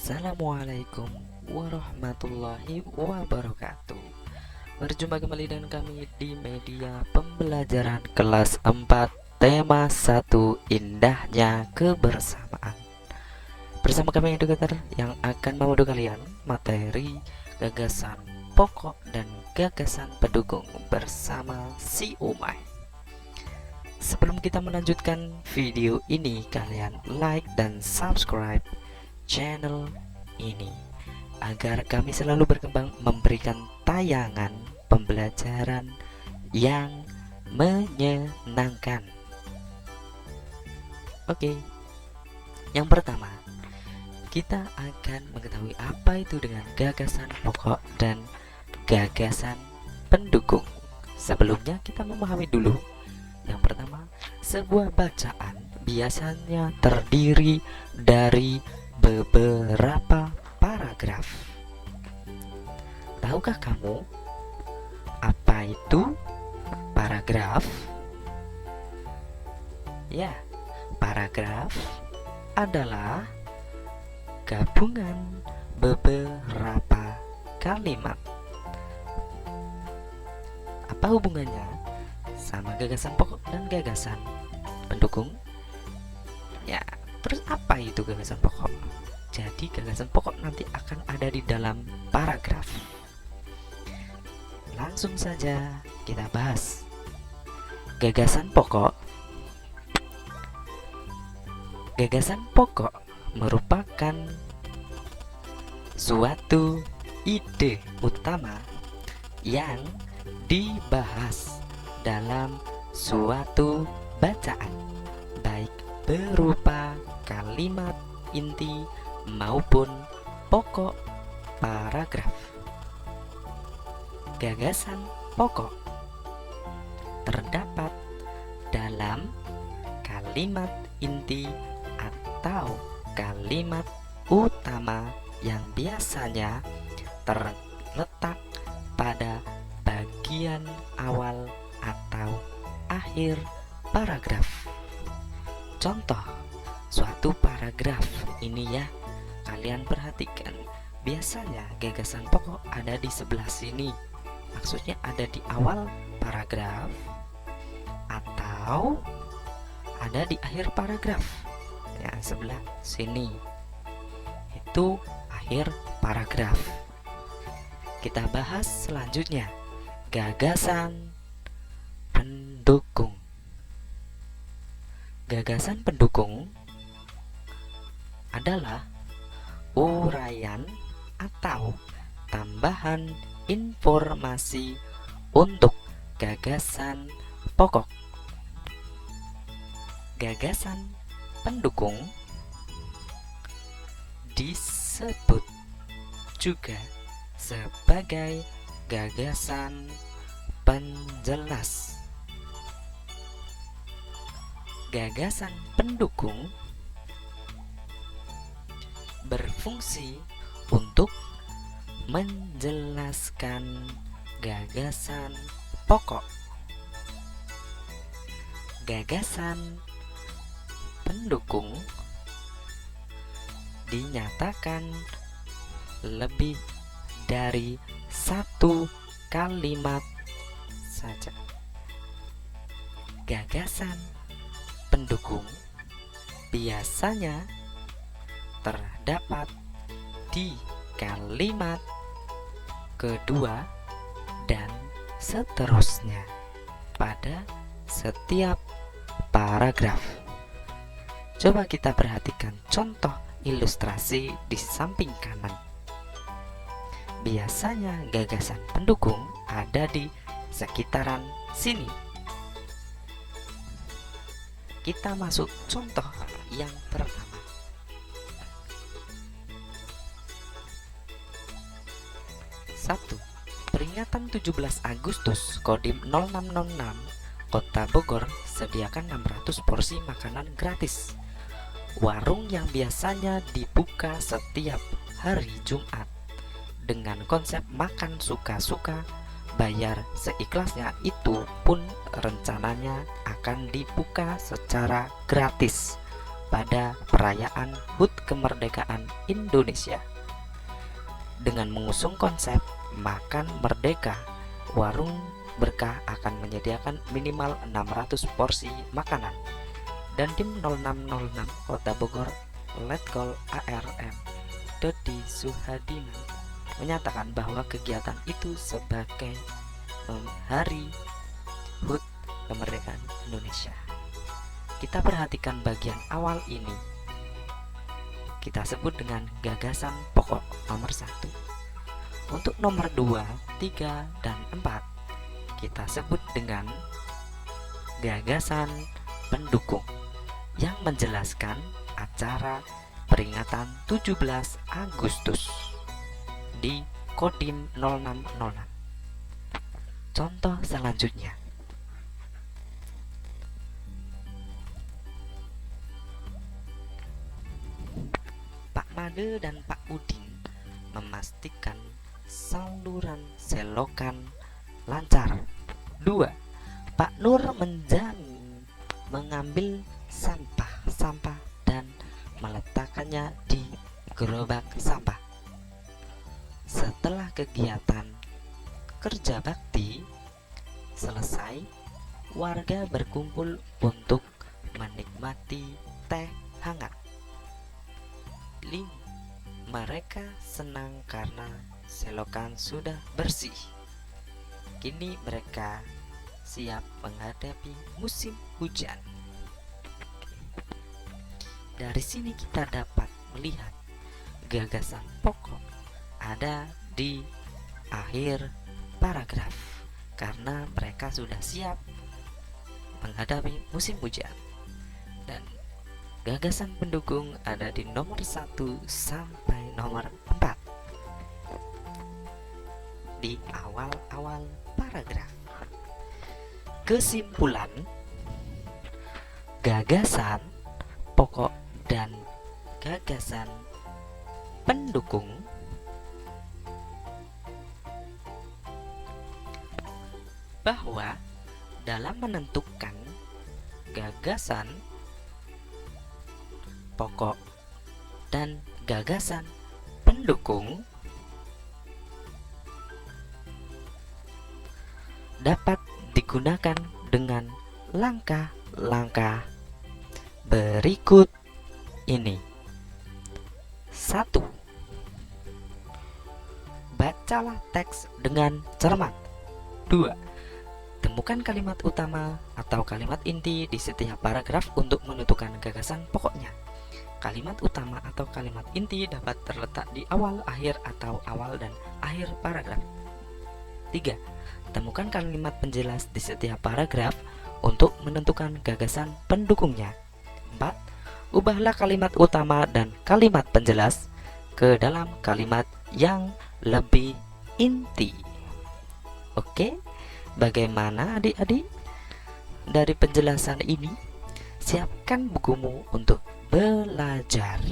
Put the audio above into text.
Assalamualaikum warahmatullahi wabarakatuh. Berjumpa kembali dengan kami di media pembelajaran kelas 4 tema 1 indahnya kebersamaan. Bersama kami edukator yang akan membantu kalian materi gagasan pokok dan gagasan pendukung bersama si Umay. Sebelum kita melanjutkan video ini, kalian like dan subscribe channel ini agar kami selalu berkembang memberikan tayangan pembelajaran yang menyenangkan. Oke, yang pertama kita akan mengetahui apa itu dengan gagasan pokok dan gagasan pendukung. Sebelumnya kita memahami dulu. Yang pertama, sebuah bacaan biasanya terdiri dari beberapa paragraf. Tahukah kamu apa itu paragraf? Ya, paragraf adalah gabungan beberapa kalimat. Apa hubungannya sama gagasan pokok dan gagasan pendukung? Ya, terus apa itu gagasan pokok? Jadi gagasan pokok nanti akan ada di dalam paragraf. Langsung saja kita bahas. Gagasan pokok. Gagasan pokok merupakan suatu ide utama yang dibahas dalam suatu bacaan, baik berupa kalimat inti maupun pokok paragraf. Gagasan pokok terdapat dalam kalimat inti atau kalimat utama yang biasanya terletak pada bagian awal atau akhir paragraf. Contoh suatu paragraf ini ya, kalian perhatikan. Biasanya gagasan pokok ada di sebelah sini. Maksudnya ada di awal paragraf atau ada di akhir paragraf. Ya, sebelah sini. Itu akhir paragraf. Kita bahas selanjutnya, gagasan pendukung. Gagasan pendukung adalah uraian atau tambahan informasi untuk gagasan pokok. Gagasan pendukung disebut juga sebagai gagasan penjelas. Gagasan pendukung berfungsi untuk menjelaskan gagasan pokok. Gagasan pendukung dinyatakan lebih dari satu kalimat saja. Gagasan pendukung biasanya terdapat di kalimat kedua dan seterusnya pada setiap paragraf. Coba kita perhatikan contoh ilustrasi di samping kanan. Biasanya gagasan pendukung ada di sekitaran sini. Kita masuk contoh yang pertama. Satu, peringatan 17 Agustus Kodim 0606 Kota Bogor sediakan 600 porsi makanan gratis. Warung yang biasanya dibuka setiap hari Jumat dengan konsep makan suka-suka, bayar seikhlasnya, itu pun rencananya akan dibuka secara gratis pada perayaan HUT kemerdekaan Indonesia. Dengan mengusung konsep Makan Merdeka, Warung Berkah akan menyediakan minimal 600 porsi makanan. Dan tim 0606 Kota Bogor Letkol ARM Dodi Suhadiman menyatakan bahwa kegiatan itu sebagai hari HUT kemerdekaan Indonesia. Kita perhatikan bagian awal ini. Kita sebut dengan gagasan pokok nomor 1. Untuk nomor 2, 3, dan 4 kita sebut dengan gagasan pendukung yang menjelaskan acara peringatan 17 Agustus di Kodim 0606. Contoh selanjutnya, Pak Made dan Pak Udin memastikan saluran selokan lancar. 2. Pak Nur menjamin mengambil sampah dan meletakkannya di gerobak sampah. Setelah kegiatan kerja bakti selesai, warga berkumpul untuk menikmati teh hangat. 5. Mereka senang karena selokan sudah bersih. Kini mereka siap menghadapi musim hujan. Dari sini kita dapat melihat gagasan pokok ada di akhir paragraf karena mereka sudah siap menghadapi musim hujan. Dan gagasan pendukung ada di nomor 1 sampai nomor 4 di awal-awal paragraf. Kesimpulan, gagasan pokok dan gagasan pendukung bahwa dalam menentukan gagasan pokok dan gagasan pendukung dapat digunakan dengan langkah-langkah berikut ini. 1. Bacalah teks dengan cermat. 2. Temukan kalimat utama atau kalimat inti di setiap paragraf untuk menentukan gagasan pokoknya. Kalimat utama atau kalimat inti dapat terletak di awal, akhir, atau awal dan akhir paragraf. 3. Temukan kalimat penjelas di setiap paragraf untuk menentukan gagasan pendukungnya. 4. Ubahlah kalimat utama dan kalimat penjelas ke dalam kalimat yang lebih inti. Oke, bagaimana adik-adik? Dari penjelasan ini, siapkan bukumu untuk belajar.